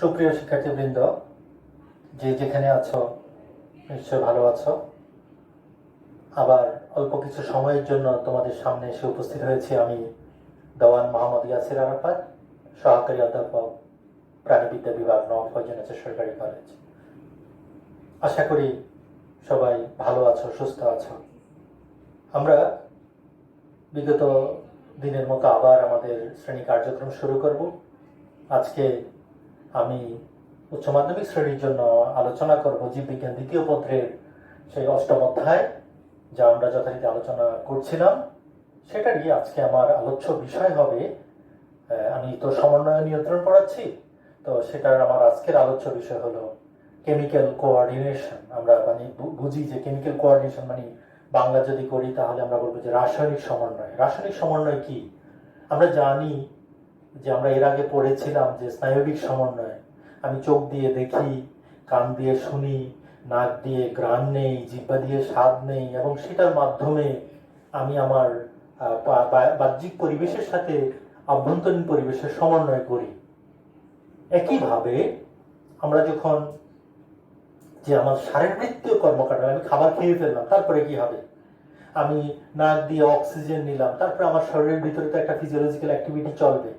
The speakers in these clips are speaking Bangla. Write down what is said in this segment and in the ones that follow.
সুপ্রিয় শিক্ষার্থীবৃন্দ, যে যেখানে আছো নিশ্চয় ভালো আছো। আবার অল্প কিছু সময়ের জন্য তোমাদের সামনে এসে উপস্থিত হয়েছি আমি, দেওয়ান মোহাম্মদ ইয়াসির আরাফাত, সহকারী অধ্যাপক, প্রাণীবিদ্যা বিভাগ, নবাবগঞ্জ সরকারি কলেজ। আশা করি সবাই ভালো আছো, সুস্থ আছো। আমরা বিগত দিনের মতো আবার আমাদের শ্রেণী কার্যক্রম শুরু করব। আজকে আমি উচ্চ মাধ্যমিক শ্রেণীর জন্য আলোচনা করব জীববিজ্ঞান দ্বিতীয় পত্রের সেই অষ্টম অধ্যায়, যা আমরা যথারীতি আলোচনা করছিলাম। সেটারই আজকে আমার আলোচ্য বিষয় হবে। আমি তো সমন্বয় নিয়ন্ত্রণ পড়াচ্ছি, তো সেটার আমার আজকের আলোচ্য বিষয় হলো কেমিক্যাল কোঅর্ডিনেশন। আমরা মানে বুঝি যে কেমিক্যাল কোঅর্ডিনেশন মানে বাংলা যদি করি তাহলে আমরা বলবো যে রাসায়নিক সমন্বয়। রাসায়নিক সমন্বয় কি? আমরা জানি যে আমরা এর আগে পড়েছিলাম যে স্নায়বিক সমন্বয়। আমি চোখ দিয়ে দেখি, কান দিয়ে শুনি, নাক দিয়ে ঘ্রাণ নেই, জিহ্বা দিয়ে স্বাদ নেই, এবং সেটার মাধ্যমে আমি আমার বাহ্যিক পরিবেশের সাথে আভ্যন্তরীণ পরিবেশের সমন্বয় করি। একইভাবে আমরা যখন যে আমার শারীরবৃত্তীয় কর্মকাণ্ড, আমি খাবার খেয়ে ফেললাম, তারপরে কি হবে? আমি নাক দিয়ে অক্সিজেন নিলাম, তারপরে আমার শরীরের ভিতরে তো একটা ফিজিওলজিক্যাল অ্যাক্টিভিটি চলবে।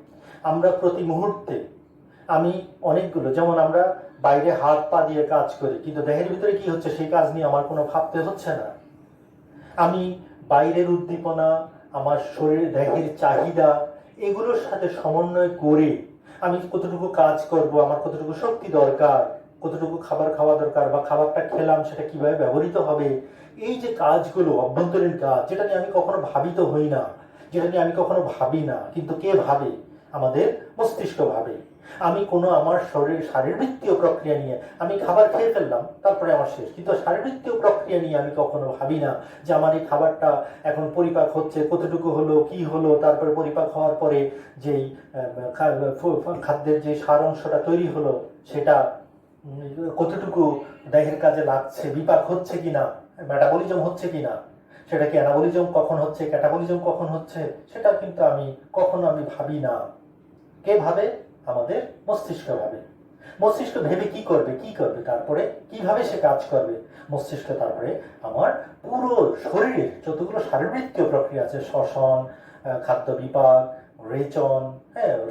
আমরা প্রতি মুহূর্তে আমি অনেকগুলো, যেমন আমরা বাইরে হাত পা দিয়ে কাজ করি, কিন্তু দেহের ভিতরে কি হচ্ছে সেই কাজ নিয়ে আমার কোনো ভাবতে হচ্ছে না। আমি বাইরের উদ্দীপনা, আমার শরীর দেহের চাহিদা, এগুলোর সাথে সমন্বয় করে আমি কতটুকু কাজ করব, আমার কতটুকু শক্তি দরকার, কতটুকু খাবার খাওয়া দরকার, বা খাবারটা খেলাম সেটা কিভাবে ব্যবহৃত হবে, এই যে কাজগুলো অভ্যন্তরীণ কাজ, যেটা নিয়ে আমি কখনো ভাবিত হই না, যেটা নিয়ে আমি কখনো ভাবি না, কিন্তু কে ভাবে? আমাদের মস্তিষ্ক ভাবে। আমি কোনো আমার শারীরবৃত্তীয় প্রক্রিয়া নিয়ে, আমি খাবার খেয়ে ফেললাম তারপরে আমার শেষ, কিন্তু শারীরবৃত্তীয় প্রক্রিয়া নিয়ে আমি কখনো ভাবি না যে আমার এই খাবারটা এখন পরিপাক হচ্ছে, কতটুকু হলো, কি হলো, তারপরে পরিপাক হওয়ার পরে যেই খাদ্যের যে সার অংশটা তৈরি হলো সেটা কতটুকু দেহের কাজে লাগছে, বিপাক হচ্ছে কিনা, মেটাবলিজম হচ্ছে কিনা, সেটা কি অ্যানাবলিজম কখন হচ্ছে, ক্যাটাবলিজম কখন হচ্ছে, সেটা কিন্তু আমি কখনো ভাবি না। কে ভাবে? আমাদের মস্তিষ্ক ভাবে। মস্তিষ্ক ভেবে কি করবে, তারপরে কিভাবে সে কাজ করবে? মস্তিষ্ক তারপরে আমার পুরো শরীরের যতগুলো শারীরবৃত্তীয় প্রক্রিয়া আছে, শ্বসন, খাদ্য বিপাক, রেচন,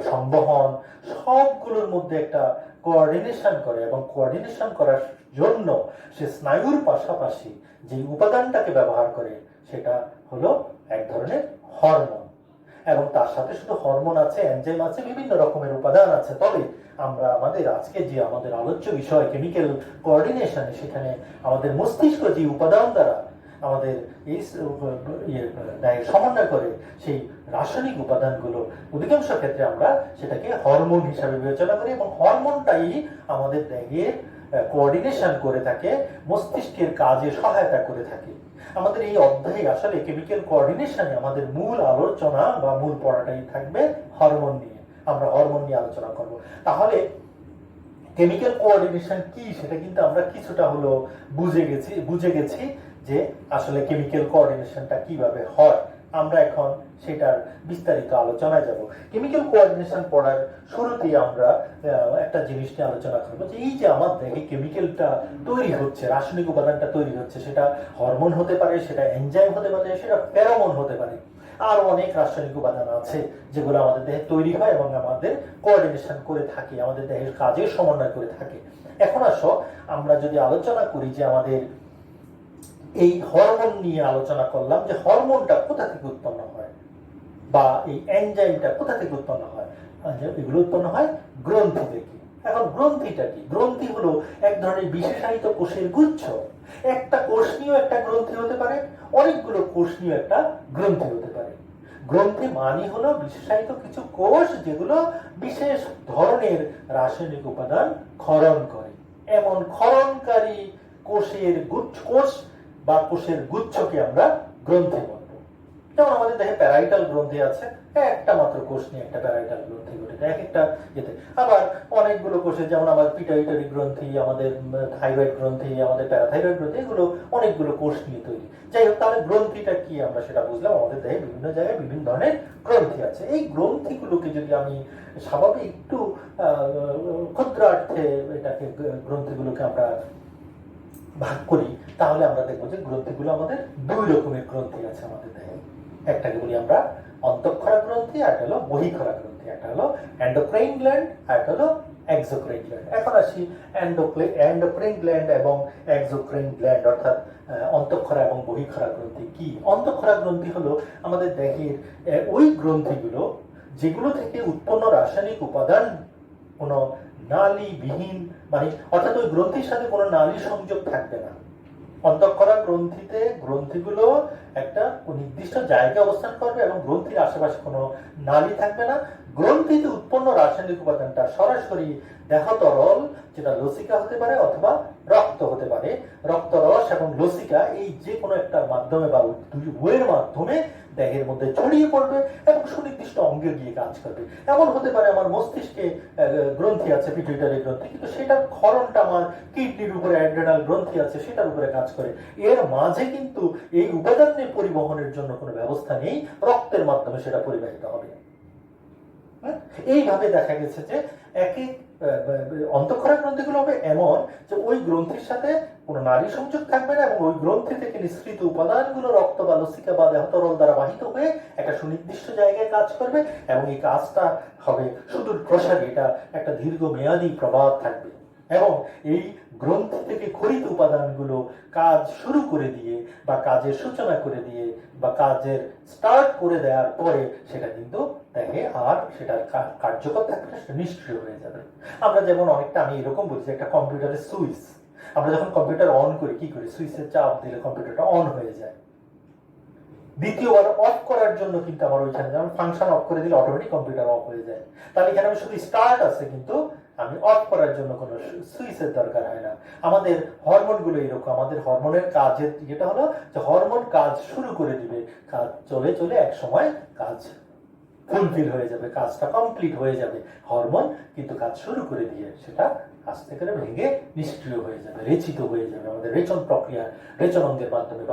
সংবহন, সবগুলোর মধ্যে একটা কোঅর্ডিনেশন করে, এবং কোঅর্ডিনেশন করার জন্য সে স্নায়ুর পাশাপাশি যে উপাদানটাকে ব্যবহার করে সেটা হলো এক ধরনের হরমোন। এবং তার সাথে শুধু হরমোন আছে, এনজাইম আছে, বিভিন্ন রকমের উপাদান আছে। তবে আমরা আমাদের আজকে যে আমাদের আলোচ্য বিষয় কেমিক্যাল কোঅর্ডিনেশন, সেখানে আমাদের মস্তিষ্ক যে উপাদান দ্বারা আমাদের এই সমন্বয় করে, সেই রাসায়নিক উপাদানগুলো অধিকাংশ ক্ষেত্রে আমরা সেটাকে হরমোন হিসাবে বিবেচনা করি, এবং হরমোনটাই আমাদের দেহের কোঅর্ডিনেশন করে থাকে, মস্তিষ্কের কাজে সহায়তা করে থাকে। আমাদের এই অধ্যায়ে আসলে কেমিক্যাল কোঅর্ডিনেশনে আমাদের মূল আলোচনা বা মূল পড়াটাই থাকবে হরমোন নিয়ে। আমরা হরমোন নিয়ে আলোচনা করব। তাহলে কেমিক্যাল কোঅর্ডিনেশন কি সেটা কিন্তু আমরা কিছুটা হলো বুঝে গেছি যে আসলে কেমিক্যাল কোঅর্ডিনেশনটা কিভাবে হয়। আমরা এখন সেটার বিস্তারিত আলোচনায় যাব। কেমিক্যাল কোঅর্ডিনেশন পড়ার শুরুতেই আমরা একটা জিনিস নিয়ে আলোচনা করবো, যে এই যে আমার দেহে কেমিক্যালটা তৈরি হচ্ছে, রাসায়নিক উপাদানটা তৈরি হচ্ছে, সেটা হরমোন হতে পারে, সেটা এনজাইম হতে পারে, সেটা ফেরোমন হতে পারে, আর অনেক রাসায়নিক উপাদান আছে যেগুলো আমাদের দেহে তৈরি হয় এবং আমাদের কোঅর্ডিনেশন করে থাকে, আমাদের দেহের কাজের সমন্বয় করে থাকে। এখন আসো আমরা যদি আলোচনা করি যে আমাদের এই হরমোন নিয়ে আলোচনা করলাম, যে হরমোনটা কোথা থেকে উৎপন্ন হয়, বা এই এনজাইমটা কোথা থেকে উৎপন্ন হয়। এগুলো উৎপন্ন হয় গ্রন্থি থেকে। এখন গ্রন্থিটা কি? গ্রন্থি হলো এক ধরনের বিশেষায়িত কোষের গুচ্ছ। একটা কোষ নিয়েও একটা গ্রন্থি হতে পারে, অনেকগুলো কোষ নিয়েও একটা গ্রন্থি হতে পারে। গ্রন্থি মানে হলো বিশেষায়িত কিছু কোষ যেগুলো বিশেষ ধরনের রাসায়নিক উপাদান ক্ষরণ করে। এমন ক্ষরণকারী কোষ বা কোষের গুচ্ছকে আমরা গ্রন্থি বলবো। যেমন আমাদের দেহে প্যারাইটাল গ্রন্থি আছে, একটা মাত্র কোষ নিয়ে একটা প্যারাইটাল গ্রন্থি গঠিত, এক একটা যেতে। আবার অনেকগুলো কোষে, যেমন আমাদের পিটুইটারি গ্রন্থি, আমাদের থাইরয়েড গ্রন্থি, আমাদের প্যারাথাইরয়েড গ্রন্থি, এগুলো অনেকগুলো কোষ নিয়ে তৈরি। যাই হোক, তাহলে গ্রন্থিটা কি আমরা সেটা বুঝলাম। আমাদের দেহে বিভিন্ন জায়গায় বিভিন্ন ধরনের গ্রন্থি আছে। এই গ্রন্থিগুলোকে যদি আমি স্বাভাবিক একটু ক্ষুদ্রার্থে এটাকে গ্রন্থিগুলোকে আমরা ভাগ করি, তাহলে আমরা দেখবো যে গ্রন্থিগুলো আমাদের দুই রকমের গ্রন্থি আছে আমাদের দেহে। একটাকে বলি আমরা অন্তঃক্ষরা গ্রন্থি, আর একটা হলো বহিঃক্ষরা গ্রন্থি। একটা হলো এন্ডোক্রাইন গ্ল্যান্ড, আর একটা হলো এক্সোক্রাইন গ্ল্যান্ড। এখন আসি এন্ডোক্রাইন গ্ল্যান্ড এবং এক্সোক্রাইন গ্ল্যান্ড, অর্থাৎ অন্তঃক্ষরা এবং বহিঃক্ষরা গ্রন্থি কি। অন্তঃক্ষরা গ্রন্থি হলো আমাদের দেহের ওই গ্রন্থিগুলো যেগুলো থেকে উৎপন্ন রাসায়নিক উপাদান কোনো নালীবিহীন, মানে অর্থাৎ ওই গ্রন্থির সাথে কোনো নালী সংযোগ থাকবে না। অন্তঃক্ষরা গ্রন্থিতে গ্রন্থিগুলো একটা নির্দিষ্ট জায়গায় অবস্থান করবে এবং গ্রন্থির আশেপাশে কোনো নালী থাকবে না। গ্রন্থিতে উৎপন্ন রাসায়নিক উপাদানটা সরাসরি দেহ তরল, যেটা লসিকা হতে পারে অথবা রক্ত হতে পারে, রক্তরস এবং লসিকা, এই যে কোনো একটা মাধ্যমে বা উভয়ের মাধ্যমে দেহের মধ্যে ছড়িয়ে পড়বে এবং সুনির্দিষ্ট অঙ্গে গিয়ে কাজ করবে। এমন হতে পারে আমার মস্তিষ্কে গ্রন্থি আছে, পিটুইটারি গ্রন্থি, কিন্তু সেটার ক্ষরণটা আমার কিডনির উপরে, অ্যাড্রেনাল গ্রন্থি আছে, সেটার উপরে কাজ করে। এর মাঝে কিন্তু এই উপাদানের পরিবহনের জন্য কোনো ব্যবস্থা নেই, রক্তের মাধ্যমে সেটা পরিবাহিত হবে। এইভাবে দেখা গেছে যে একই অন্তঃক্ষরা গ্রন্থিগুলো হবে এমন যে ওই গ্রন্থির সাথে কোনো নারী সংযোগ থাকবে না এবং ওই গ্রন্থি থেকে নিঃসৃত উপাদানগুলো রক্ত বা লসিকা বা দেহতরল দ্বারা বাহিত হয়ে একটা সুনির্দিষ্ট জায়গায় কাজ করবে এবং এই কাজটা হবে সুদূর প্রসারী, এটা একটা দীর্ঘমেয়াদী প্রভাব থাকবে। এবং এই গ্রন্থি থেকে খরিত উপাদানগুলো কাজ শুরু করে দিয়ে বা কাজের সূচনা করে দিয়ে বা কাজের স্টার্ট করে দেওয়ার পরে সেটা কিন্তু দেখে আর সেটার কার্যকর থাকবে, সেটা নিষ্ক্রিয় হয়ে যাবে। আমরা যেমন অনেকটা, আমি এরকম বলছি, একটা কম্পিউটারের সুইচ, আমরা যখন কম্পিউটার অন করি কি করি, সুইচের চাপ দিলে কম্পিউটারটা অন হয়ে যায়। দ্বিতীয়বার অফ করার জন্য কিন্তু আমার ওইখানে যেমন ফাংশন অফ করে দিলে অটোমেটিক কম্পিউটার অফ হয়ে যায়। তাহলে এখানে আমি শুধু স্টার্ট আছে, কিন্তু আমি অফ করার জন্য কোনো সুইচের দরকার হয় না। আমাদের হরমোনগুলো এরকম, আমাদের হরমোনের কাজের যেটা হলো যে হরমোন কাজ শুরু করে দিবে, কাজ চলে চলে এক সময় কাজ ফুলফিল হয়ে যাবে, কাজটা কমপ্লিট হয়ে যাবে। হরমোন কিন্তু কাজ শুরু করে দিয়ে সেটা আস্তে করে ভেঙে নিষ্ক্রিয় হয়ে যাবে, রেচিত হয়ে যাবে, আমাদের রেচন প্রক্রিয়া, রেচন অঙ্গের মাধ্যমে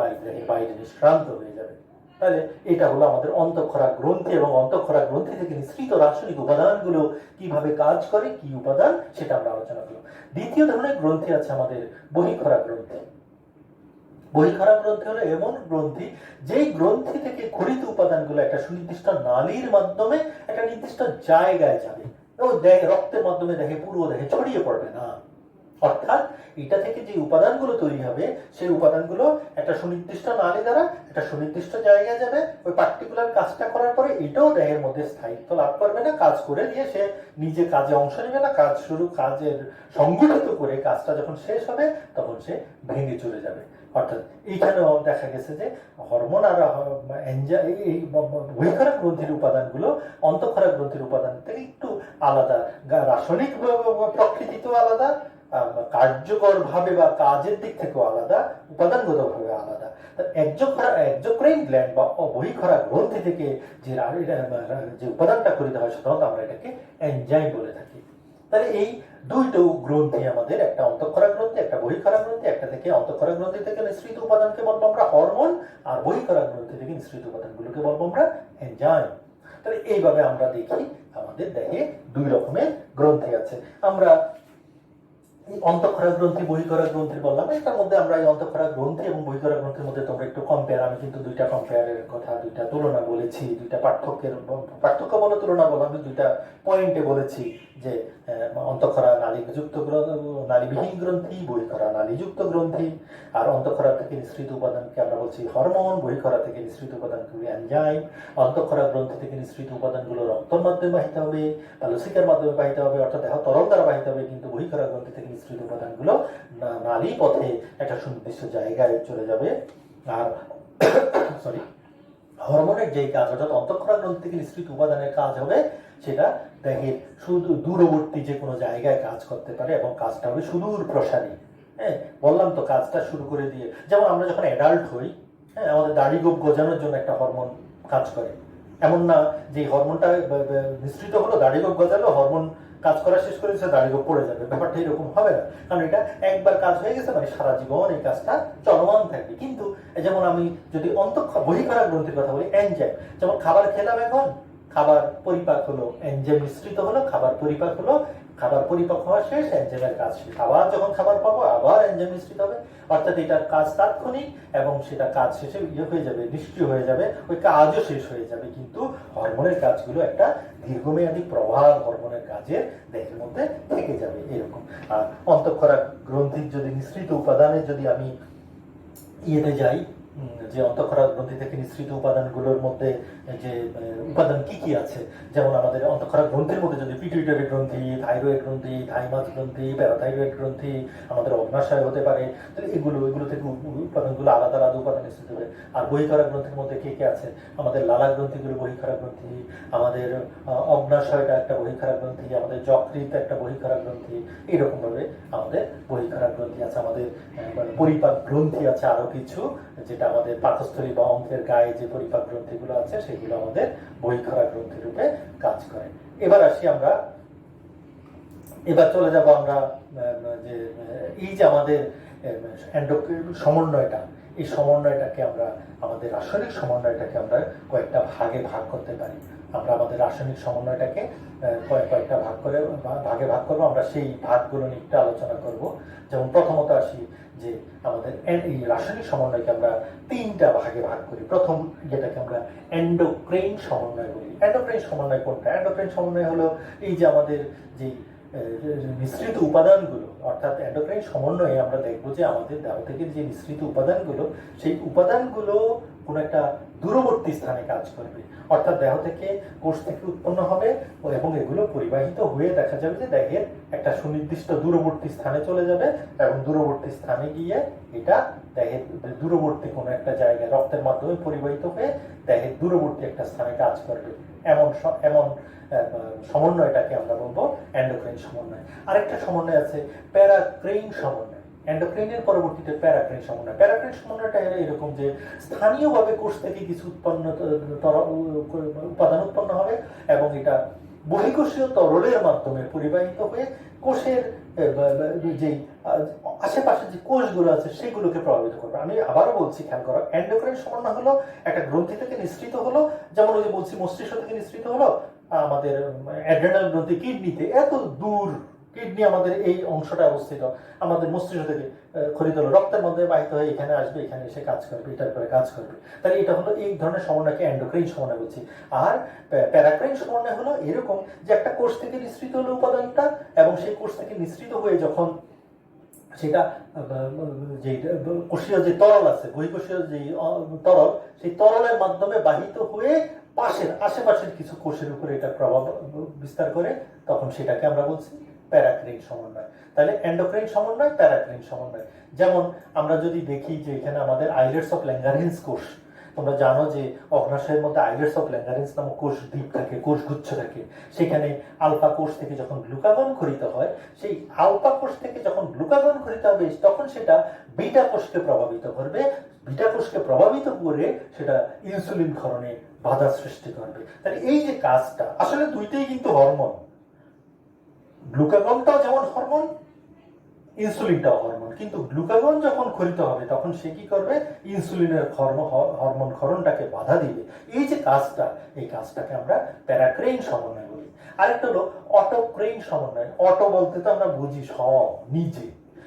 বাইরে নিষ্ক্রান্ত হয়ে যাবে। তাহলে এটা হলো আমাদের অন্তঃক্ষরা গ্রন্থি, এবং অন্তঃক্ষরা গ্রন্থি থেকে নিঃসৃত রাসায়নিক উপাদানগুলো কিভাবে কাজ করে, কি উপাদান, সেটা আমরা আলোচনা করব। দ্বিতীয় ধরনের গ্রন্থি আছে আমাদের বহিঃক্ষরা গ্রন্থি। বহিঃক্ষরা গ্রন্থি হলো এমন গ্রন্থি যেই গ্রন্থি থেকে খরিত উপাদানগুলো একটা সুনির্দিষ্ট নালীর মাধ্যমে একটা নির্দিষ্ট জায়গায় যাবে, রক্তের মাধ্যমে দেখে পুরো দেহে ছড়িয়ে পড়বে না। অর্থাৎ এটা থেকে যে উপাদানগুলো তৈরি হবে সেই উপাদানগুলো একটা সুনির্দিষ্ট নালী দ্বারা একটা সুনির্দিষ্ট জায়গায় যাবে, ওই পার্টিকুলার কাজটা করার পরে এটাও দেহের মধ্যে স্থায়িত্ব লাভ করবে না, কাজ করে দিয়ে সে নিজে কাজে অংশ নেবে না, কাজের সংগঠিত করে কাজটা যখন শেষ হবে তখন সে ভেঙে চলে যাবে। অর্থাৎ এইখানেও দেখা গেছে যে হরমোন আর এই বহিঃক্ষরা গ্রন্থির উপাদানগুলো অন্তঃক্ষরা গ্রন্থির উপাদান থেকে একটু আলাদা, রাসায়নিক প্রকৃতিতেও আলাদা, কার্যকর ভাবে বা কাজের দিক থেকেও আলাদা, উপাদানগত ভাবে আলাদা। এক্সোক্রাইন গ্ল্যান্ড বা বহিঃক্ষরা গ্রন্থি থেকে যে উপাদানটা খরিত হয় সাধারণত আমরা এটাকে এনজাইম বলে থাকি। তাহলে এই দুইটা গ্রন্থি আমাদের, একটা অন্তঃক্ষরা গ্রন্থি, একটা বহিঃক্ষরা গ্রন্থি। একটা থেকে অন্তঃক্ষরা গ্রন্থি থেকে নিঃসৃত উপাদানকে বলবো আমরা হরমোন, আর বহিঃক্ষরা গ্রন্থি থেকে নিঃসৃত উপাদানগুলোকে বলবো আমরা এনজাইম। তাহলে এইভাবে আমরা দেখি আমাদের দেহে দুই রকমের গ্রন্থি আছে। আমরা অন্তঃক্ষরা গ্রন্থি, বহিঃক্ষরা গ্রন্থি বললাম, এটার মধ্যে আমরা এই অন্তঃক্ষরা গ্রন্থি এবং বহিঃক্ষরা গ্রন্থির মধ্যে তোমরা একটু কম্পেয়ার, আমি কিন্তু দুইটা কম্পেয়ারের কথা, দুইটা তুলনা বলেছি, দুইটা পার্থক্য বলো, তুলনা বলো, আমি দুইটা পয়েন্টে বলেছি যে অন্তঃক্ষরা নালীবিহীন গ্রন্থি, বহিঃক্ষরা নালীযুক্ত গ্রন্থি। আর অন্তঃক্ষরা থেকে নিঃসৃত উপাদানকে আমরা বলছি হরমোন, বহিঃক্ষরা থেকে নিঃসৃত উপাদানগুলো এনজাইম। অন্তঃক্ষরা গ্রন্থি থেকে নিঃসৃত উপাদানগুলো রক্তের মাধ্যমে বাহিত হবে বা লসিকার মাধ্যমে বাহিত হবে, অর্থাৎ দেহ তরল দ্বারা বাহিত হবে। কিন্তু বহিঃক্ষরা গ্রন্থি থেকে নিঃসৃত উপাদানগুলো নালী পথে একটা সুনির্দিষ্ট জায়গায় চলে যাবে। আর সরি, হরমোনের যেই কাজ, অর্থাৎ অন্তঃক্ষরা গ্রন্থি থেকে নিঃসৃত উপাদানের কাজ হবে সেটা দেহের শুধু দূরবর্তী যে কোনো জায়গায় কাজ করতে পারে এবং কাজটা হবে সুদূর প্রসারী। হ্যাঁ, বললাম তো কাজটা শুরু করে দিয়ে, যেমন আমরা যখন অ্যাডাল্ট হই, হ্যাঁ, আমাদের দাড়ি গোঁফ গজানোর জন্য একটা হরমোন কাজ করে। এমন না যে হরমোনটা নিঃসৃত হলো, দাড়ি গোঁফ গজালো, হরমোন কাজ করা শেষ করে দিচ্ছে, দাড়ি গোঁফ পড়ে যাবে, ব্যাপারটা এরকম হবে না। কারণ এটা একবার কাজ হয়ে গেছে মানে সারা জীবন এই কাজটা চলমান থাকবে। কিন্তু যেমন আমি যদি বহিঃক্ষরা গ্রন্থির কথা বলি, এনজাইম, যেমন খাবার খেলাম এখন, খাবার পরিপাক হলো, এনজাইম নিঃসৃত হলো, খাবার পরিপাক হলো, খাবার পরিপাক হওয়া শেষ, এনজাইমের কাজ শেষ। আবার যখন খাবার পাবো আবার এনজাইম নিঃসৃত হবে, অর্থাৎ এটার কাজ তাৎক্ষণিক এবং সেটা কাজ শেষে হয়ে যাবে, নিষ্ক্রিয় হয়ে যাবে, ওই কাজও শেষ হয়ে যাবে। কিন্তু হরমোনের কাজগুলো একটা দীর্ঘমেয়াদী প্রভাব হরমোনের কাজের দেহের মধ্যে থেকে যাবে এরকম। আর অন্তঃক্ষরা গ্রন্থির যদি নিঃসৃত উপাদানের যদি আমি ইয়েতে যাই, যে অন্তঃক্ষরা গ্রন্থি থেকে নিঃসৃত উপাদানগুলোর মধ্যে যে উপাদান কি কি আছে, যেমন আমাদের অন্তঃক্ষরা গ্রন্থির মধ্যে যদি পিটুইটারি গ্রন্থি, থাইরয়েড গ্রন্থি, থাইমাস গ্রন্থি, প্যারাথাইরয়েড গ্রন্থি, আমাদের অগ্নাশয় হতে পারে, তাহলে এগুলো থেকে উপাদানগুলো আলাদা আলাদা উপাদান নিঃসৃত হবে। আর বহিঃক্ষরা গ্রন্থির মধ্যে কে কে আছে, আমাদের লালা গ্রন্থিগুলো বহিঃক্ষরা গ্রন্থি, আমাদের অগ্নাশয়টা একটা বহিঃক্ষরা গ্রন্থি, আমাদের যকৃৎ একটা বহিঃক্ষরা গ্রন্থি, এইরকম ভাবে আমাদের বহিঃক্ষরা গ্রন্থি আছে। আমাদের পরিপাক গ্রন্থি আছে আরো কিছু, যেটা আমাদের পাকস্থলী বা অঙ্কের গায়ে যে পরিপাক গ্রন্থিগুলো আছে সেগুলো আমাদের বহিঃক্ষরা গ্রন্থি রূপে কাজ করে। এবার আসি আমরা, এবার চলে যাব আমরা যে এই যে আমাদের সমন্বয়টা, এই সমন্বয়টাকে আমরা, আমাদের রাসায়নিক সমন্বয়টাকে আমরা কয়েকটা ভাগে ভাগ করতে পারি। আমরা আমাদের রাসায়নিক সমন্বয়টাকে কয়েকটা ভাগে ভাগ করবো। আমরা সেই ভাগগুলো নিয়ে একটু আলোচনা করব। যেমন প্রথমত আসি যে আমাদের এই রাসায়নিক সমন্বয়কে আমরা তিনটা ভাগে ভাগ করি। প্রথম যেটাকে আমরা এন্ডোক্রাইন সমন্বয় বলি। এন্ডোক্রাইন সমন্বয় কোনটা? এন্ডোক্রাইন সমন্বয় হলো এই যে আমাদের যে নিঃসৃত উপাদানগুলো, অর্থাৎ এন্ডোক্রাইন সমন্বয়ে আমরা দেখবো যে আমাদের দেহ থেকে যে নিঃসৃত উপাদানগুলো, সেই উপাদানগুলো কোনো একটা দূরবর্তী স্থানে কাজ করবে, অর্থাৎ দেহ থেকে, কোষ থেকে উৎপন্ন হবে এবং এগুলো পরিবাহিত হয়ে দেখা যাবে যে দেহের একটা সুনির্দিষ্ট দূরবর্তী স্থানে চলে যাবে এবং দূরবর্তী স্থানে গিয়ে এটা দেহের দূরবর্তী কোনো একটা জায়গায় রক্তের মাধ্যমে পরিবাহিত হয়ে দেহের দূরবর্তী একটা স্থানে কাজ করবে। এমন সমন্বয়টাকে আমরা বলবো এন্ডোক্রাইন সমন্বয়। আরেকটা সমন্বয় আছে প্যারাক্রাইন সমন্বয়। এন্ডোক্রাইনের পরবর্তীতে প্যারাক্রাইন সমন্বয়। প্যারাক্রাইন সমন্বয়টা হলো এরকম যে স্থানীয়ভাবে কোষ থেকে কিছু উপাদান উৎপন্ন হবে এবং এটা বহিঃকোষীয় তরলের মাধ্যমে পরিবাহিত হয়ে কোষের যে আশেপাশে যে কোষগুলো আছে সেগুলোকে প্রভাবিত করবে। আমি আবারও বলছি, খেয়াল করো, এন্ডোক্রাইন সমন্বয় হলো একটা গ্রন্থি থেকে নিঃসৃত হলো, যেমন ওই যে বলছি মস্তিষ্ক থেকে নিঃসৃত হলো, আমাদের অ্যাড্রেনাল গ্রন্থি কিডনিতে, এত দূর কিডনি আমাদের এই অংশটা অবস্থিত, আমাদের মস্তিষ্ক থেকে খরিদ হলো, রক্তের মধ্যে বাহিত হয়ে এখানে আসবে, এখানে এসে কাজ করবে, এটার পরে কাজ করবে। তাহলে এটা হলো এই ধরনের সমন্বয়কে এন্ডোক্রাইন সমন্বয় বলছি। আর প্যারাক্রাইন সমন্বয় হলো এরকম যে একটা কোষ থেকে নিঃসৃত হলো উপাদানটা এবং সেই কোষ থেকে নিঃসৃত হয়ে যখন সেটা যে কোষীয় যে তরল আছে, বহিঃকোষীয় যে তরল, সেই তরলের মাধ্যমে বাহিত হয়ে আশেপাশের কিছু কোষের উপরে এটা প্রভাব বিস্তার করে, তখন সেটাকে আমরা বলছি প্যারাক্রাইন সমন্বয়। তাহলে এন্ডোক্রাইন সমন্বয়, প্যারাক্রাইন সমন্বয়। যেমন আমরা যদি দেখি যে এখানে আমাদের আইলেটস অফ ল্যাঙ্গারেন্স কোষ, তোমরা জানো যে অগ্নাশয়ের মধ্যে আইলেটস অফ ল্যাঙ্গারেন্স নামক কোষ দ্বীপ থাকে, কোষ গুচ্ছ থাকে। সেখানে আলফা কোষ থেকে যখন গ্লুকাগন খরিত হয়, সেই আলফা কোষ থেকে যখন গ্লুকাগন খরিত হবে তখন সেটা বিটা কোষকে প্রভাবিত করবে। বিটা কোষকে প্রভাবিত করে সেটা ইনসুলিন ক্ষরণে বাধা সৃষ্টি করবে। তাহলে এই যে কাজটা, আসলে দুইটাই কিন্তু হরমোন, গ্লুকাগনটাও যেমন হরমোন, ইনসুলিনটাও হরমোন। কিন্তু গ্লুকাগন যখন ক্ষরিত হবে তখন সে কি করবে? ইনসুলিনের হরমোন ক্ষরণটাকে বাধা দিবে। এই যে কাজটা, এই কাজটাকে আমরা প্যারাক্রাইন সমন্বয় বলি। আরেকটা হলো অটোক্রাইন সমন্বয়। অটো বলতে তো আমরা বুঝি নিজে,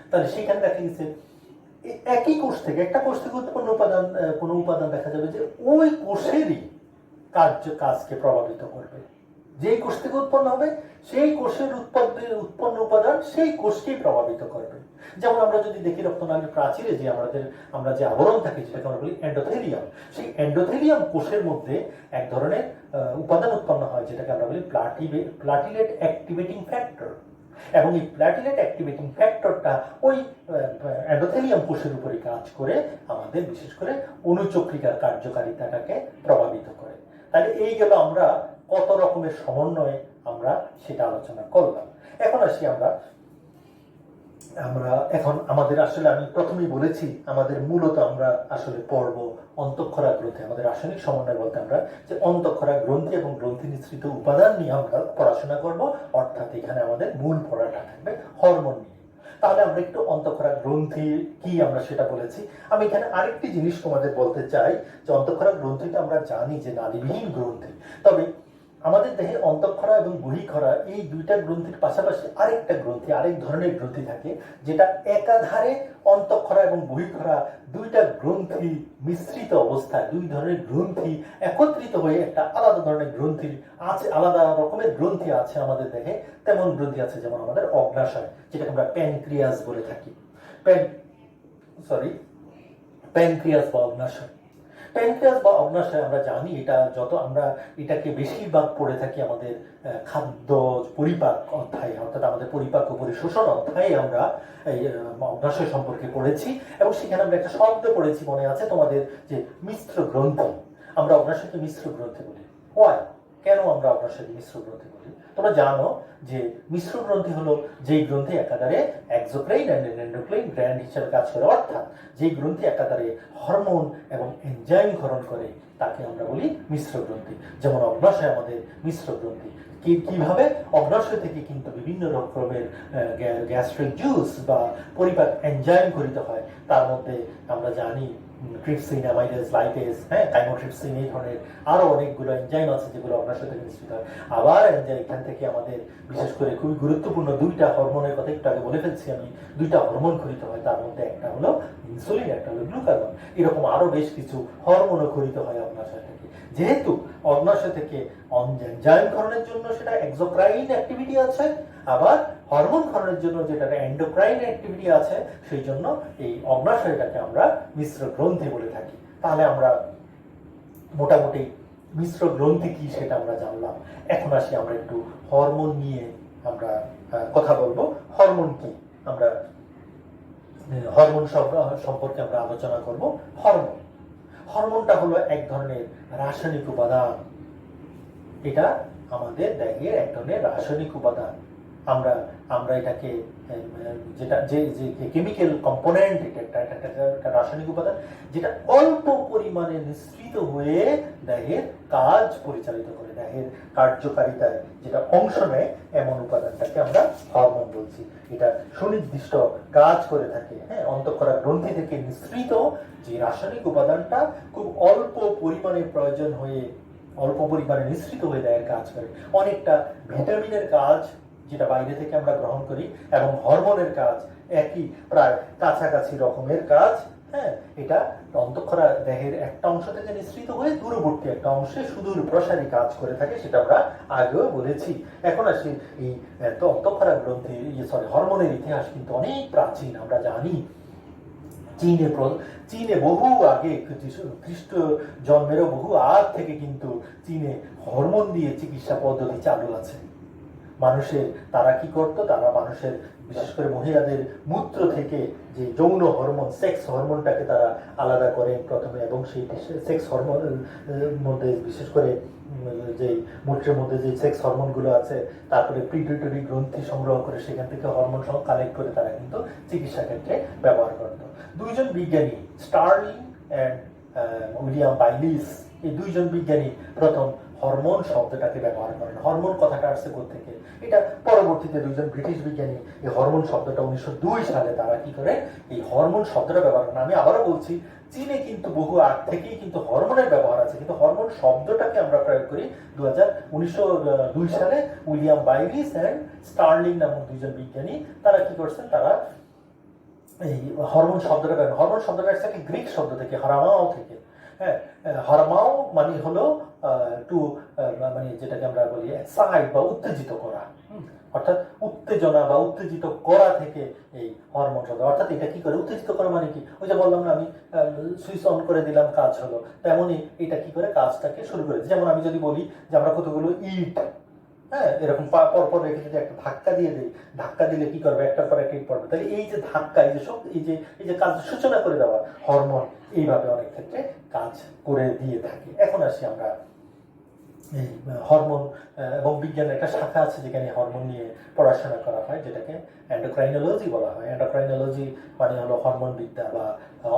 তাহলে সেখানে দেখা গেছে একই কোষ থেকে, একটা কোষ থেকে উৎপন্ন কোনো উপাদান দেখা যাবে যে ওই কোষেরই কাজকে প্রভাবিত করবে। যেই কোষ থেকে উৎপন্ন হবে সেই কোষের উৎপন্ন উপাদান সেই কোষকেই প্রভাবিত করবে। যেমন আমরা যদি দেখি রক্তনালীর প্রাচীরে যে আমরা যে আবরণ থাকি, যেটাকে আমরা বলি এন্ডোথেলিয়াম, সেই এন্ডোথেলিয়াম কোষের মধ্যে এক ধরনের উপাদান উৎপন্ন হয় যেটাকে আমরা বলি প্লাটিলেট অ্যাক্টিভেটিং ফ্যাক্টর। এবং এই প্লাটিলেট অ্যাক্টিভেটিং ফ্যাক্টরটা ওই এন্ডোথেলিয়াম কোষের উপরে কাজ করে আমাদের বিশেষ করে অনুচক্রিকার কার্যকারিতাটাকে প্রভাবিত করে। তাহলে এই গেল আমরা কত রকমের সমন্বয়ে আমরা সেটা আলোচনা করলাম। এখন আসি আমরা এখন আমাদের আসলে আমি প্রথমেই বলেছি আমাদের মূলত আমরা আসলে পড়ব অন্তঃক্ষরা গ্রন্থি। আমাদের রাসায়নিক সমন্বয় বলতে আমরা যে অন্তঃক্ষরা গ্রন্থি এবং গ্রন্থি নিঃসৃত উপাদান নিয়ে আমরা পড়াশোনা করব, অর্থাৎ এখানে আমাদের মূল পড়াটা থাকবে হরমোন নিয়ে। তাহলে আমরা একটু অন্তঃক্ষরা গ্রন্থি কি আমরা সেটা বলেছি। আমি এখানে আরেকটি জিনিস তোমাদের বলতে চাই যে অন্তঃক্ষরা গ্রন্থিটা আমরা জানি যে নালীবিহীন গ্রন্থি, তবে আমাদের দেহে অন্তঃক্ষরা এবং বহিঃক্ষরা এই দুইটা গ্রন্থির পাশাপাশি আরেকটা গ্রন্থি, আরেক ধরনের গ্রন্থি থাকে, যেটা একাধারে অন্তঃক্ষরা এবং বহিঃক্ষরা দুইটা গ্রন্থি মিশ্রিত অবস্থায়, দুই ধরনের গ্রন্থি একত্রিত হয়ে একটা আলাদা ধরনের গ্রন্থির আছে, আলাদা রকমের গ্রন্থি আছে আমাদের দেহে। তেমন গ্রন্থি আছে যেমন আমাদের অগ্নাশয়, যেটাকে আমরা প্যানক্রিয়াস বলে থাকি। প্যানক্রিয়াস বা অগ্নাশয়। প্যানক্রিয়াস বা অগ্নাশয় আমরা জানি, এটা যত আমরা এটাকে বেশিরভাগ পড়ে থাকি আমাদের খাদ্য পরিপাক অধ্যায়ে, অর্থাৎ আমাদের পরিপাক ও পরিশোষণ অধ্যায়ে আমরা এই অগ্নাশয় সম্পর্কে পড়েছি, এবং সেখানে আমরা একটা শব্দ পড়েছি, মনে আছে তোমাদের, যে মিশ্র গ্রন্থি। আমরা অগ্নাশয়কে মিশ্র গ্রন্থি বলি। ওয়াই, কেন আমরা অগ্নাশয়কে মিশ্র গ্রন্থি বলি? তোমরা জানো যে মিশ্র গ্রন্থি হলো যেই গ্রন্থি একাধারে এক্সোক্রাইন এন্ড এন্ডোক্রাইন গ্ল্যান্ড হিসেবে কাজ করে, অর্থাৎ যেই গ্রন্থি একাধারে হরমোন এবং এনজাইম ক্ষরণ করে, তাকে আমরা বলি মিশ্র গ্রন্থি। যেমন অগ্নাশয় আমাদের মিশ্র গ্রন্থি। কিভাবে? অগ্নাশয় থেকে কিন্তু বিভিন্ন রকমের গ্যাস্ট্রিক জুস বা পরিপাক এনজাইম গঠিত হয়। তার মধ্যে আমরা জানি ট্রিপসিন, অ্যামাইলেজ, লাইপেজ, কাইমোট্রিপসিন, এই ধরনের আরো অনেকগুলো এনজাইম আছে যেগুলো অগ্নাশয় থেকে নিঃসৃত হয়। আবার এখান থেকে আমাদের বিশেষ করে খুবই গুরুত্বপূর্ণ দুইটা হরমোনের কথা একটু আগে বলে ফেলছি আমি, দুইটা হরমোন গঠিত হয়। তার মধ্যে একটা হলো ইনসুলিন, একটা হলো গ্লুকাগন। এরকম আরো বেশ কিছু হরমোনও গঠিত হয় অগ্নাশয় থেকে। যেহেতু অগ্নাশয় থেকে এনজাইম ক্ষরণের জন্য সেটা এক্সোক্রাইন অ্যাক্টিভিটি আছে, আবার হরমোন ক্ষরণের জন্য যেটা এন্ডোক্রাইন অ্যাক্টিভিটি আছে, সেই জন্য এই অগ্নাশয়টাকে আমরা মিশ্র গ্রন্থি বলে থাকি। তাহলে আমরা মোটামুটি মিশ্র গ্রন্থি কি সেটা আমরা জানলাম। এখন আসি আমরা একটু হরমোন নিয়ে আমরা কথা বলবো। হরমোন কি, আমরা হরমোন সম্পর্কে আমরা আলোচনা করব। হরমোনটা হলো এক ধরনের রাসায়নিক উপাদান। এটা আমাদের দেহের এক ধরনের রাসায়নিক উপাদান। আমরা এটাকে যেটা যে কেমিক্যাল কম্পোনেন্ট, এটা একটা রাসায়নিক উপাদান যেটা অল্প পরিমাণে নিঃসৃত হয়ে দেহের কাজ পরিচালিত করে, দেহের কার্যকারিতায় যেটা অংশ নেয়, এমন উপাদানটাকে আমরা হরমোন বলছি। এটা সুনির্দিষ্ট কাজ করে থাকে। অন্তঃক্ষরা গ্রন্থি থেকে নিঃসৃত যে রাসায়নিক উপাদানটা খুব অল্প পরিমাণে প্রয়োজন হয়ে, অল্প পরিমাণে নিঃসৃত হয়ে দেহের কাজ করে। অনেকটা ভিটামিনের কাজ যেটা বাইরে থেকে আমরা গ্রহণ করি, এবং হরমোনের কাজ একই, প্রায় কাছাকাছি রকমের কাজ। এটা অন্তঃক্ষরা দেহের একটা অংশ থেকে নিঃসৃত হয়ে দূরবর্তী একটা অংশে সুদূর প্রসারী কাজ করে থাকে, সেটা আমরা আগেও বলেছি। এখন আসি এই অন্তঃক্ষরা গ্রন্থি, হরমোনের ইতিহাস কিন্তু অনেক প্রাচীন। আমরা জানি চীনে বহু আগে, খ্রিস্ট জন্মেরও বহু আগ থেকে কিন্তু চীনে হরমোন দিয়ে চিকিৎসা পদ্ধতি চালু আছে। তারা কি করতো, তারা মানুষের বিশেষ করে মহিলাদের মূত্র থেকে যে যৌন হরমোন, সেক্স হরমোনটাকে তারা আলাদা করে প্রথমে, এবং সেই সেক্স হরমোনের মধ্যে বিশেষ করে যে মূত্রের মধ্যে যে সেক্স হরমোনগুলো আছে, তারপরে পিটুইটারি গ্রন্থি সংগ্রহ করে সেখান থেকে হরমোন কালেক্ট করে তারা কিন্তু চিকিৎসা ক্ষেত্রে ব্যবহার করতো। দুইজন বিজ্ঞানী, স্টার্লিং এন্ড উইলিয়াম বাইলিস, এই দুইজন বিজ্ঞানী প্রথম হরমোন শব্দটাকে ব্যবহার করেন। হরমোন কথাটা আসছে কোত্থেকে? এটা পরবর্তীতে দুইজন ব্রিটিশ বিজ্ঞানী এই হরমোন শব্দটা 1902 সালে তারা কি করে এই হরমোন শব্দটা ব্যবহার করেন। আমি আবারও বলছি, চীনে কিন্তু বহু আগ থেকেই কিন্তু হরমোনের ব্যবহার আছে, কিন্তু হরমোন শব্দটাকে আমরা প্রয়োগ করি 1902 সালে উইলিয়াম বাইলিস এন্ড স্টার্লিং নামক দুইজন বিজ্ঞানী। তারা কি করছেন, তারা এই হরমোন শব্দটা ব্যবহার, হরমোন শব্দটা একটা গ্রিক শব্দ থেকে, হারামাও থেকে। হারমাও মানে হলো টু, মানে যেটাকে আমরা বলি এক্সাইট বা উত্তেজিত করা, অর্থাৎ উত্তেজনা বা উত্তেজিত করা থেকে এই হরমোন শব্দ। অর্থাৎ এটা কি করে উত্তেজিত করা, মানে কি, ওই যে বললাম না আমি সুইচ অন করে দিলাম, কাজ হলো, তেমনই এটা কি করে কাজটাকে শুরু করে। যেমন আমি যদি বলি যে আমরা কতগুলো ইট এরকম পরপর রেখে যদি একটা ধাক্কা দিয়ে দিই, ধাক্কা দিলে কি করবে, একটার পর একটা ইট পড়বে। তাহলে এই যে ধাক্কা, এই যে কাজ সূচনা করে দেওয়া, হরমোন এইভাবে অনেক ক্ষেত্রে কাজ করে দিয়ে থাকে। এখন আসি আমরা এই হরমোন এবং বিজ্ঞানের একটা শাখা আছে যেখানে হরমোন নিয়ে পড়াশোনা করা হয়, যেটাকে এন্ডোক্রাইনোলজি বলা হয়। এন্ডোক্রাইনোলজি মানে হলো হরমোন বিদ্যা বা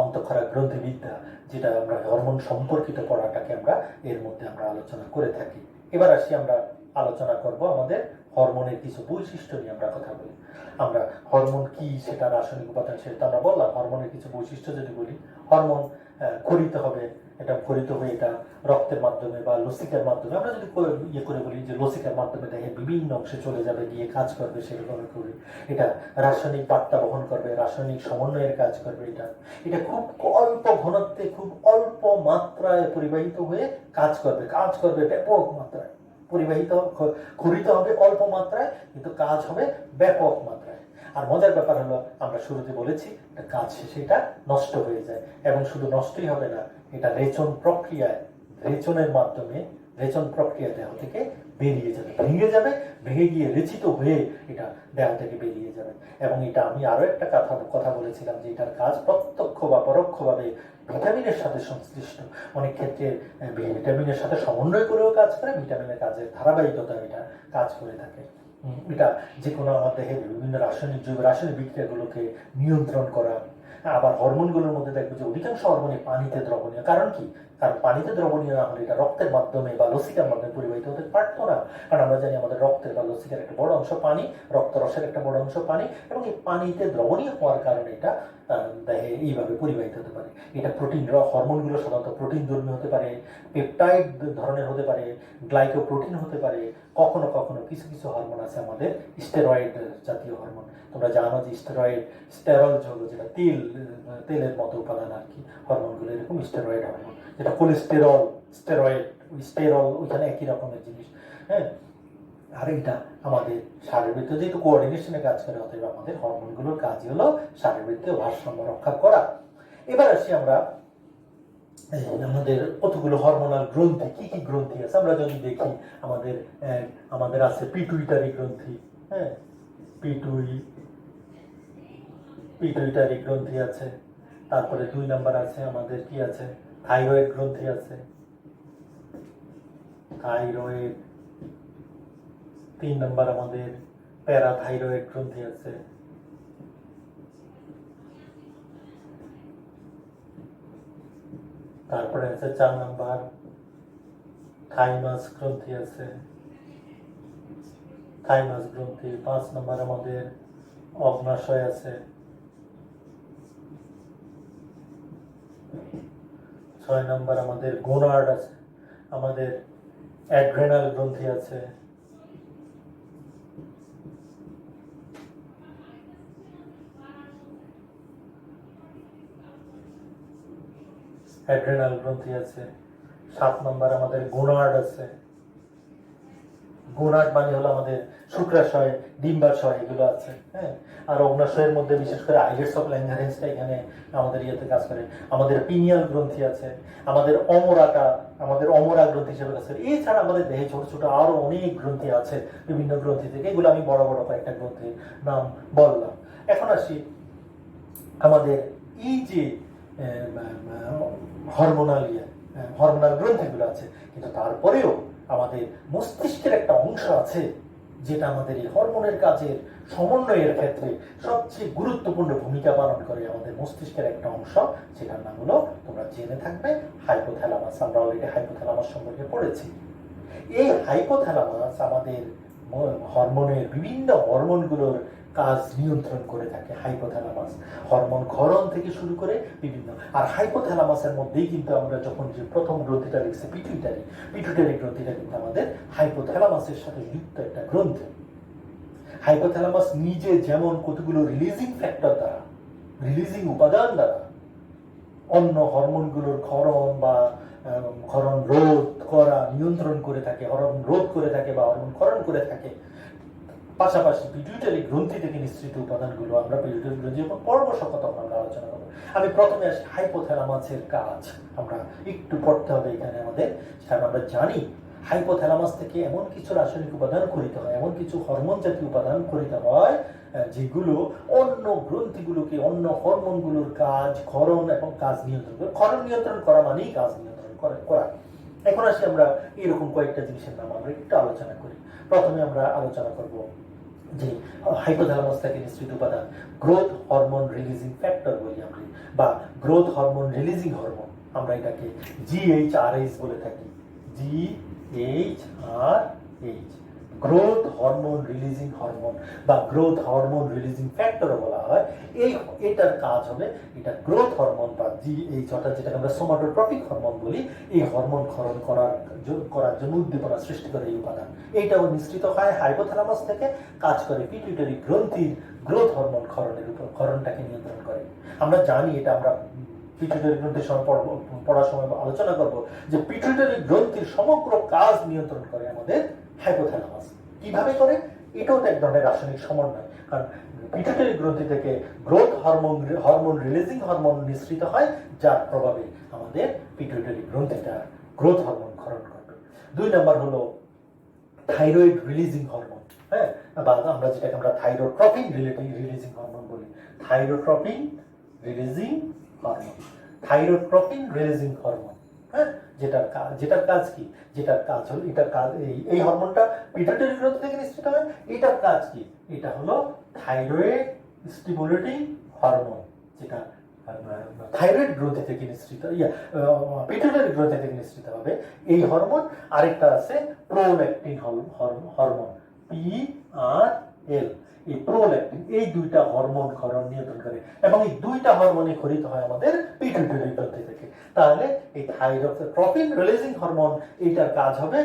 অন্তঃক্ষরা গ্রন্থি বিদ্যা, যেটা আমরা হরমোন সম্পর্কিত পড়াটাকে আমরা এর মধ্যে আমরা আলোচনা করে থাকি। এবার আসি আমরা আলোচনা করব আমাদের হরমোনের কিছু বৈশিষ্ট্য নিয়ে আমরা কথা বলি। আমরা হরমোন কি, সেটা রাসায়নিক উপাদান, সেটা আমরা বললাম। হরমোনের কিছু বৈশিষ্ট্য যদি বলি, হরমোন খরিত হবে এটা ক্ষরিত হয়ে এটা রক্তের মাধ্যমে বা লসিকার মাধ্যমে, আমরা যদি ইয়ে করে বলি যে লসিকার মাধ্যমে দেখে বিভিন্ন অংশে চলে যাবে, গিয়ে কাজ করবে, সেরকম করে এটা রাসায়নিক বার্তা বহন করবে, রাসায়নিক সমন্বয়ের কাজ করবে। এটা খুব অল্প ঘনত্বে, খুব অল্প মাত্রায় পরিবাহিত হয়ে কাজ করবে ব্যাপক মাত্রায়, ক্ষরিত হবে অল্প মাত্রায়, কিন্তু কাজ হবে ব্যাপক মাত্রায়। আর মজার ব্যাপার হলো, আমরা শুরুতে বলেছি কাজ শেষে এটা নষ্ট হয়ে যায়, এবং শুধু নষ্টই হবে না, এটা রেচনের মাধ্যমে রেচন প্রক্রিয়া দেহ থেকে বেরিয়ে যাবে, ভেঙে গিয়ে রেচিত হয়ে এটা দেহ থেকে বেরিয়ে যাবে। এবং এটা আমি আরো একটা কথা বলেছিলাম যে এটার কাজ প্রত্যক্ষ বা পরোক্ষভাবে ভিটামিনের সাথে সংশ্লিষ্ট। অনেক ক্ষেত্রে ভিটামিনের সাথে সমন্বয় করেও কাজ করে, ভিটামিনের কাজের ধারাবাহিকতা এটা কাজ করে থাকে। এটা যে কোনো আমার দেহের বিভিন্ন রাসায়নিক বিক্রিয়াগুলোকে নিয়ন্ত্রণ করা। আবার হরমোনগুলোর মধ্যে দেখবো যে অধিকাংশ হরমোনই পানিতে দ্রবণীয়। কারণ কি? কারণ পানিতে দ্রবণীয় না হলে এটা রক্তের মাধ্যমে বা লসিকার মাধ্যমে পরিবাহিত হতে পারতো না। কারণ আমরা জানি আমাদের রক্তের বা লসিকার একটা বড় অংশ পানি, রক্তরসের একটা বড় অংশ পানি, এবং এই পানিতে দ্রবণীয় হওয়ার কারণে এটা দেহে এইভাবে পরিবাহিত হতে পারে। এটা হরমোনগুলো সাধারণত প্রোটিন ধর্মী হতে পারে, পেপটাইড ধরনের হতে পারে, গ্লাইকোপ্রোটিন হতে পারে, কখনো কখনো কিছু হরমোন আছে আমাদের স্টেরয়েড জাতীয় হরমোন। তোমরা জানো যে স্টেরল যৌগ, যেটা তেলের মতো উপাদান আর কি, হরমোনগুলো এরকম স্টেরয়েড হরমোন, যেটা কোলেস্টেরল, স্টেরল ওইখানে একই রকমের জিনিস। হ্যাঁ, আর এটা আমাদের শারীরবৃত্তীয় যেহেতু কোঅর্ডিনেশনে কাজ করে, অতএব আমাদের হরমোনগুলোর কাজই হলো শারীরবৃত্তীয় ভারসাম্য রক্ষা করা। এবার আসি আমরা আমাদের কতগুলো হরমোনাল গ্রন্থি, কি কি গ্রন্থি আছে আমরা যদি দেখি। আমাদের আছে পিটুইটারি গ্রন্থি। হ্যাঁ, পিটুইটারি গ্রন্থি আছে। তারপরে 2 নাম্বার আছে আমাদের কি আছে, থাইরয়েড গ্রন্থি আছে, থাইরয়েড। 3 নাম্বার আমাদের প্যারাথাইরয়েড গ্রন্থি আছে। তারপরে আছে 4 নাম্বার থাইমাস গ্রন্থি আছে, থাইমাস গ্রন্থি। 5 নাম্বার আমাদের অগ্নাশয় আছে। 6 নাম্বার আমাদের গোনার্ড আছে, আমাদের অ্যাড্রেনাল গ্রন্থি আছে। অ্যাড্রেনাল গ্রন্থি আছে। 7 নাম্বার আমাদের গোনার্ড আছে। গোনার্ড মানে হলো আমাদের শুক্রাশয়, ডিম্বাশয়, এগুলো আছে। হ্যাঁ, আর অগ্নাশয়ের মধ্যে বিশেষ করে আইলেটস অফ ল্যাঙ্গারেন্সটা এখানে আমাদের ইয়েতে কাজ করে। আমাদের পিনিয়াল গ্রন্থি আছে, আমাদের অমরা গ্রন্থি হিসেবে কাজ করে। এছাড়া আমাদের দেহে ছোট ছোট আরো অনেক গ্রন্থি আছে, বিভিন্ন গ্রন্থি থেকে। এগুলো আমি বড় বড় কয়েকটা গ্রন্থির নাম বললাম। এখন আসি আমাদের এই যে হরমোনাল গ্রন্থিগুলো আছে, কিন্তু তারপরেও আমাদের মস্তিষ্কের একটা অংশ আছে যেটা আমাদের এই হরমোনের কাজের সমন্বয়ের ক্ষেত্রে সবচেয়ে গুরুত্বপূর্ণ ভূমিকা পালন করে। আমাদের মস্তিষ্কের একটা অংশ, সেটার নাম হলো, তোমরা জেনে থাকবে, হাইপোথ্যালামাস। আমরা অলরেডি হাইপোথ্যালামাস সম্পর্কে পড়েছি। এই হাইপোথ্যালামাস আমাদের বিভিন্ন হরমোনগুলোর কাজ নিয়ন্ত্রণ করে থাকে। হাইপোথ্যালামাস হরমোন ক্ষরণ থেকে শুরু করে বিভিন্ন। আর হাইপোথ্যালামাসের মধ্যেই কিন্তু আমরা যখন যে প্রথম গ্রন্থিটা লিখছি পিটুইটারি গ্রন্থিটা কিন্তু আমাদের হাইপোথ্যালামাসের সাথে যুক্ত একটা গ্রন্থি। হাইপোথ্যালামাস নিজে যেমন কতগুলো রিলিজিং উপাদান দ্বারা অন্য হরমোনগুলোর ক্ষরণ রোধ করা, নিয়ন্ত্রণ করে থাকে, হরমোন রোধ করে থাকে বা হরমোন ক্ষরণ করে থাকে। পাশাপাশি পিটুইটারি গ্রন্থি থেকে নিঃসৃত উপাদানগুলো আমরা পিটুইটারি গ্রন্থি যখন পর্ব সংখ্যা আমরা আলোচনা করবো। আমি প্রথমে আসি হাইপোথ্যালামাসের কাজ। আমরা একটু পড়তে হবে এখানে আমাদের, কারণ আমরা জানি হাইপোথ্যালামাস থেকে এমন কিছু রাসায়নিক উপাদান খরিত হয়, এমন কিছু হরমোন জাতীয় উপাদান খরিত হয়, যেগুলো অন্য গ্রন্থিগুলোকে, অন্য হরমোনগুলোর কাজ, ক্ষরণ এবং কাজ নিয়ন্ত্রণ করে। ক্ষরণ নিয়ন্ত্রণ করা মানেই কাজ নিয়ন্ত্রণ করা। এখন আসি আমরা এরকম কয়েকটা জিনিসের নাম আমরা একটু আলোচনা করি। প্রথমে আমরা আলোচনা করব যে হাইপোথ্যালামাস থেকে নিঃসৃত উপাদান গ্রোথ হরমোন রিলিজিং ফ্যাক্টর বলি আমরা, বা গ্রোথ হরমোন রিলিজিং হরমোন, আমরা এটাকে GHRH বলে থাকি। GHRH growth hormone releasing hormone বা গ্রোথ হরমোন রিলিজিং ফ্যাক্টরও বলা হয়। এটার কাজ হবে, এটা গ্রোথ হরমোন বা জিএইচ অর্থাৎ যেটাকে আমরা সোমাটোট্রপিক হরমোন বলি, এই হরমোন ক্ষরণ করার জন্য উদ্দীপনা সৃষ্টি করে এই উপাদান। এইটাও নিঃসৃত হয় হাইপোথ্যালামাস থেকে, কাজ করে পিটুইটারি গ্রন্থির গ্রোথ হরমোন ক্ষরণটাকে নিয়ন্ত্রণ করে। আমরা জানি, এটা আমরা পিটুইটারি গ্রন্থির সময় পড়ার সময় আলোচনা করব, যে পিটুইটারি গ্রন্থির সমগ্র কাজ নিয়ন্ত্রণ করে আমাদের হাইপোথ্যালামাস। কিভাবে করে? এটাও তো এক ধরনের রাসায়নিক সমন্বয়, কারণ পিটুইটারি গ্রন্থি থেকে গ্রোথ হরমোন রিলিজিং হরমোন নিঃসৃত হয়, যার প্রভাবে আমাদের পিটুইটারি গ্রন্থিটা গ্রোথ হরমোন ক্ষরণ করবে। 2 নম্বর হলো থাইরয়েড রিলিজিং হরমোন। হ্যাঁ, বা আমরা যেটাকে আমরা থাইরোট্রপিন রিলিজিং হরমোন বলি। Thyrotropin releasing hormone, thyrotropin releasing hormone. হ্যাঁ, যেটার কাজ কি? যেটার কাজ হলো, এটার কাজ, এই হরমোনটা পিটুইটারি গ্রন্থি থেকে নিঃসৃত হয়। এটার কাজ কি? এটা হলো থাইরয়েড স্টিমুলেটিং হরমোন, যেটা থাইরয়েড গ্রন্থি থেকে নিঃসৃত, পিটুইটারি গ্রন্থি থেকে নিঃসৃত হবে এই হরমোন। আরেকটা আছে প্রোল্যাকটিন হরমোন, PRL। এই প্রোল্যাকটিন, এই দুইটা হরমোন ক্ষরণ নিয়ন্ত্রণ করে, এবং এই দুইটা হরমোনই খরিত হয় আমাদের পিটুইটারি গ্রন্থি থেকে। তাহলে এই থাইরোট্রপিন রিলিজিং হরমোন, এইটার কাজ হবে,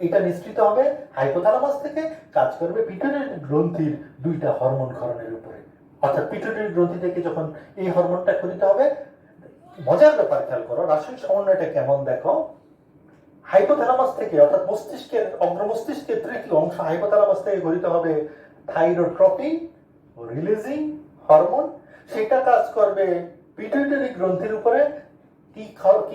এটা নিঃসৃত হবে হাইপোথ্যালামাস থেকে, কাজ করবে পিটুইটারি গ্রন্থির দুইটা হরমোন ক্ষরণের উপরে। অর্থাৎ পিটুইটারি গ্রন্থি থেকে যখন এই হরমোনটা খরিত হবে, মজার ব্যাপার খেয়াল করো, রাসায়নিক সমন্বয়টা কেমন দেখো। হাইপোথ্যালামাস থেকে, অর্থাৎ মস্তিষ্কের অগ্রমস্তিষ্কের তৃতীয় অংশ হাইপোথ্যালামাস থেকে খরিত হবে থাইরোট্রপিন রিলিজিং হরমোন। সেটা কাজ করবে পিটুইটারি গ্রন্থির উপরে। কি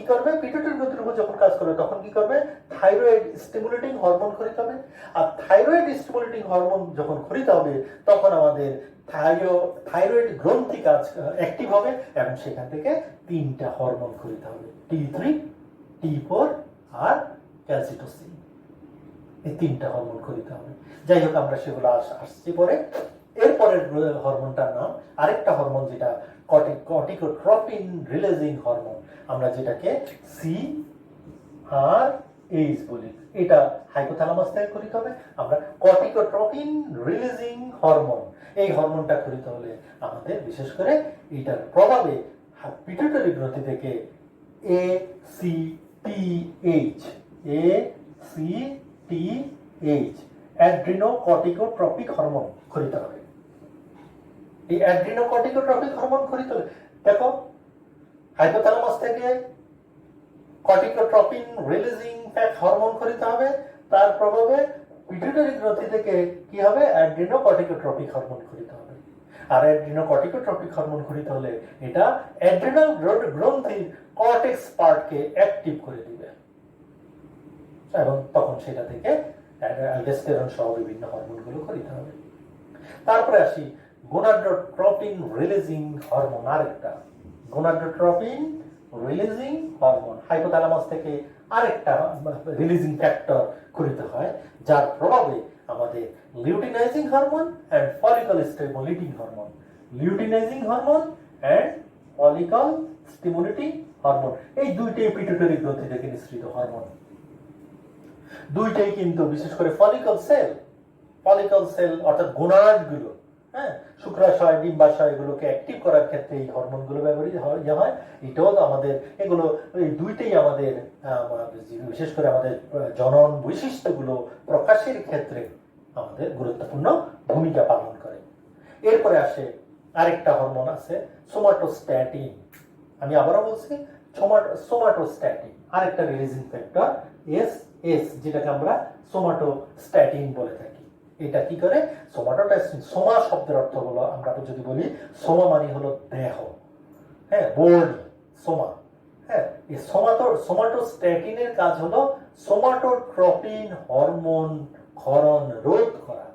করবে? পিটুইটারি গ্রন্থির উপর যখন কাজ করবে, তখন কি করবে? থাইরয়েড স্টিমুলেটিং হরমোন খরিত হবে। আর থাইরয়েড স্টিমুলেটিং হরমোন যখন খরিত হবে, তখন আমাদের থাইরয়েড গ্রন্থি কাজ অ্যাক্টিভ হবে, এবং সেখান থেকে 3টা হরমোন খরিত হবে, T3, T4 আর ক্যালসিটোসিন। এই 3টা হরমোন খরিত হবে। যাই হোক, আমরা সেগুলো আসছি পরে। এরপরের হরমোনটার নাম আরেকটা হরমোন, যেটা কর্টিকোট্রপিন রিলিজিং হরমোন, আমরা যেটাকে CRH বলি। এটা হাইপোথ্যালামাস থেকে খরিত হবে। আমরা কর্টিকোট্রপিন রিলিজিং হরমোন, এই হরমোনটা খরিত হলে আমাদের বিশেষ করে এটার প্রভাবে পিটুইটারি গ্রন্থি থেকে ACTH অ্যাড্রিনোকর্টিকোট্রপিক হরমোন খরিত হবে। এই অ্যাড্রিনোকর্টিকোট্রপিক হরমোন খরিত হলে, দেখো, হাইপোথ্যালামাস থেকে কর্টিকোট্রপিন রিলিজিং হরমোন খরিত হবে, তার প্রভাবে পিটুইটারি গ্রন্থি থেকে কি হবে? অ্যাড্রিনোকর্টিকোট্রপিক হরমোন খরিত হবে। আর অ্যাড্রিনোকর্টিকোট্রপিক হরমোন খরিত হলে এটা অ্যাড্রিনাল গ্রন্থির কর্টেক্স পার্টকে অ্যাক্টিভ করে দিবে, এবং তখন সেটা থেকে অ্যালডোস্টেরন সহ বিভিন্ন হরমোনগুলো খরিত হবে। তারপরে আসি গোনাডোট্রপিন রিলিজিং হরমোন। আরেকটা গোনাডোট্রপিন রিলিজিং হরমোন, হাইপোথ্যালামাস থেকে আরেকটা রিলিজিং ফ্যাক্টর খরিত হয়, যার প্রভাবে আমাদের luteinizing hormone and follicle stimulating hormone, luteinizing hormone and follicle stimulating hormone, এই দুইটাই পিটুইটারি গ্রন্থি থেকে নিঃসৃত হরমোন। দুইটাই কিন্তু বিশেষ করে ফলিকল সেল অর্থাৎ গোনাড গুলো, হ্যাঁ, শুক্রাশয়, ডিম্বাশয়, এগুলোকে অ্যাক্টিভ করার ক্ষেত্রে এই হরমোনগুলো ব্যবহৃত হয়। এটাও তো আমাদের, এগুলো এই দুইটাই আমাদের বিশেষ করে আমাদের জনন বৈশিষ্ট্যগুলো প্রকাশের ক্ষেত্রে আমাদের গুরুত্বপূর্ণ ভূমিকা পালন করে। এরপরে আসে আরেকটা হরমোন আছে সোমাটোস্ট্যাটিন। আমি আবারও বলছি, সোমাটোস্ট্যাটিন আরেকটা রিলিজিং ফ্যাক্টর, এস, যেটাকে আমরা সোমাটোস্ট্যাটিন বলে থাকি। এটা কি করে? সোমা শব্দের অর্থ হলো, আমরা যদি বলি সোমা মানে হলো দেহ, হ্যাঁ, বডি, সোমা। হ্যাঁ, এই সোমাটোস্ট্যাটিনের কাজ হলো সোমাটোট্রপিন হরমোন ক্ষরণ রোধ করা।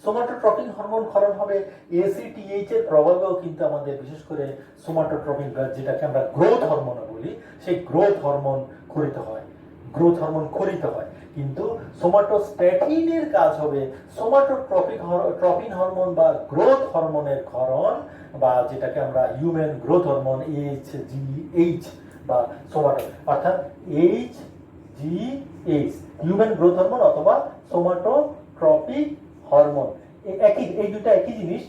সোমাটোট্রপিন হরমোন ক্ষরণ হবে ACTH এর প্রভাবেও, কিন্তু আমাদের বিশেষ করে সোমাটোট্রপিন, যেটাকে আমরা গ্রোথ হরমোন বলি, সেই গ্রোথ হরমোন খরিত হয়, কিন্তু সোমাটোস্ট্যাটিনের কাজ হবে সোমাটোট্রপিন হরমোন বা গ্রোথ হরমোনের ক্ষরণ, বা যেটাকে আমরা হিউম্যান গ্রোথ হরমোন HGH বা সোমাটো, অর্থাৎ HGH হিউম্যান গ্রোথ হরমোন অথবা সোমাটো ট্রপিক হরমোন, এই দুটা একই জিনিস,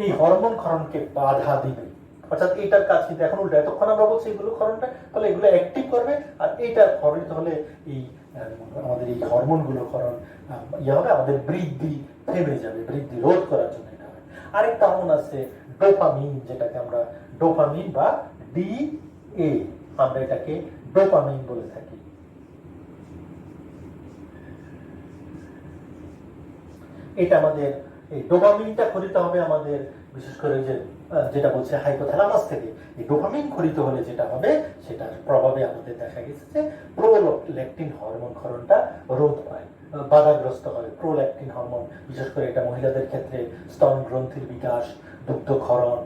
এই হরমোন ক্ষরণকে বাধা দিবে। অর্থাৎ এইটার কাজ কিন্তু এখন উল্টা, এতক্ষণ আমরা বলছি এগুলো ক্ষরণটা, তাহলে এগুলো অ্যাক্টিভ করবে, আর এইটা ক্ষরিত হলে এই আমাদের এই হরমোনগুলো ক্ষরণ ইয়ে হবে, আমাদের বৃদ্ধি থেমে যাবে, বৃদ্ধি রোধ করার জন্য এটা হবে। আরেকটা হরমোন আছে ডোপামিন, যেটাকে আমরা ডোপামিন বা DA, আমরা এটাকে ডোপামিন বলে থাকি। এটা আমাদের এই ডোপামিনটা খরিত হবে আমাদের বিশেষ করে যে যেটা বলছে হাইপোথ্যালামাস থেকে। এই ডোপামিন খরিত হলে যেটা হবে সেটার প্রভাবে আমাদের দেখা গেছে যে প্রোল্যাকটিন হরমোন ক্ষরণটা রোধ পায়, বাধাগ্রস্ত হয়। প্রোল্যাকটিন হরমোন বিশেষ করে এটা মহিলাদের ক্ষেত্রে স্তন গ্রন্থির বিকাশ, দুগ্ধক্ষরণ,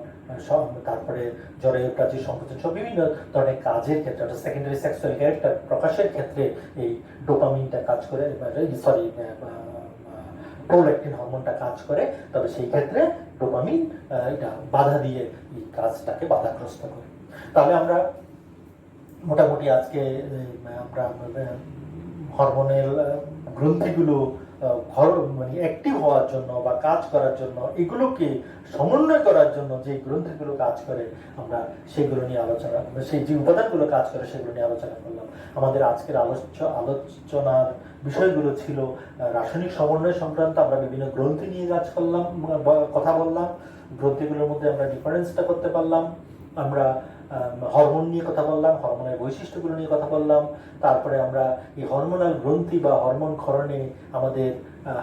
তারপরে জরায়ুর প্রাচীর সংকোচন সব বিভিন্ন ধরনের কাজের ক্ষেত্রে, অর্থাৎ সেকেন্ডারি সেক্সুয়াল ক্যারেক্টার প্রকাশের ক্ষেত্রে এই ডোপামিনটা কাজ করে, প্রোল্যাকটিন হরমোনটা কাজ করে। তবে সেই ক্ষেত্রে ডোপামিন এটা বাধা দিয়ে এই কাজটাকে বাধাগ্রস্ত করে। তাহলে আমরা মোটামুটি আজকে আমরা হরমোনাল গ্রন্থিগুলো মানে অ্যাক্টিভ হওয়ার জন্য বা কাজ করার জন্য, এগুলোকে সমন্বয় করার জন্য যে গ্রন্থিগুলো কাজ করে আমরা সেগুলো নিয়ে আলোচনা, সেই যে উপাদানগুলো কাজ করে সেগুলো নিয়ে আলোচনা করলাম। আমাদের আজকের আলোচনার বিষয়গুলো ছিল রাসায়নিক সমন্বয় সংক্রান্ত। আমরা বিভিন্ন গ্রন্থি নিয়ে কাজ করলাম, কথা বললাম, গ্রন্থিগুলোর মধ্যে আমরা ডিফারেন্সটা করতে পারলাম। আমরা হরমোন নিয়ে কথা বললাম, হরমোনের বৈশিষ্ট্যগুলো নিয়ে কথা বললাম। তারপরে আমরা এই হরমোনাল গ্রন্থি বা হরমোন ক্ষরণে আমাদের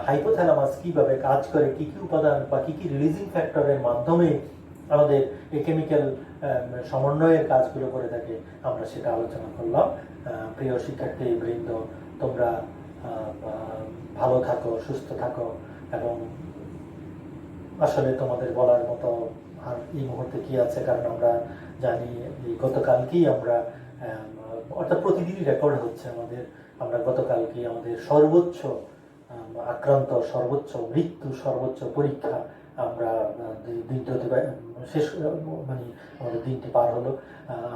হাইপোথ্যালামাস কিভাবে কাজ করে, কি কি উপাদান বা কি কি রিলিজিং ফ্যাক্টরের মাধ্যমে আমাদের এই কেমিক্যাল সমন্বয়ের কাজগুলো করে থাকে, আমরা সেটা আলোচনা করলাম। প্রিয় শিক্ষার্থী বৃন্দ, তোমরা ভালো থাকো, সুস্থ থাকো, এবং আসলে তোমাদের বলার মতো আর এই মুহূর্তে কি আছে, কারণ আমরা জানি এই গতকালকেই আমরা অর্থাৎ প্রতিদিনই রেকর্ড হচ্ছে আমাদের, আমরা গতকালকে আমাদের সর্বোচ্চ আক্রান্ত, সর্বোচ্চ মৃত্যু, সর্বোচ্চ পরীক্ষা আমরা দিনটা শেষ, মানে আমাদের দিনটি পার হলো।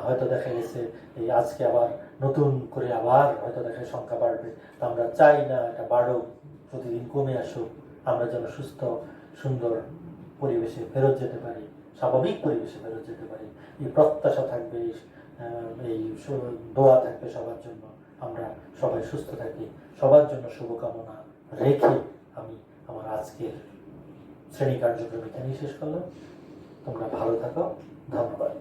হয়তো দেখা গেছে এই আজকে আবার নতুন করে আবার হয়তো দেখা সংখ্যা বাড়বে। তো আমরা চাই না এটা বাড়ুক, প্রতিদিন কমে আসুক, আমরা যেন সুস্থ সুন্দর পরিবেশে ফেরত যেতে পারি, স্বাভাবিক পরিবেশে ফেরত যেতে পারি, এই প্রত্যাশা থাকবে, এই দোয়া থাকবে সবার জন্য। আমরা সবাই সুস্থ থাকি, সবার জন্য শুভকামনা রেখে আমি আমার আজকের শ্রেণী কার্যক্রম এখানেই শেষ করলাম। তোমরা ভালো থাকো, ধন্যবাদ।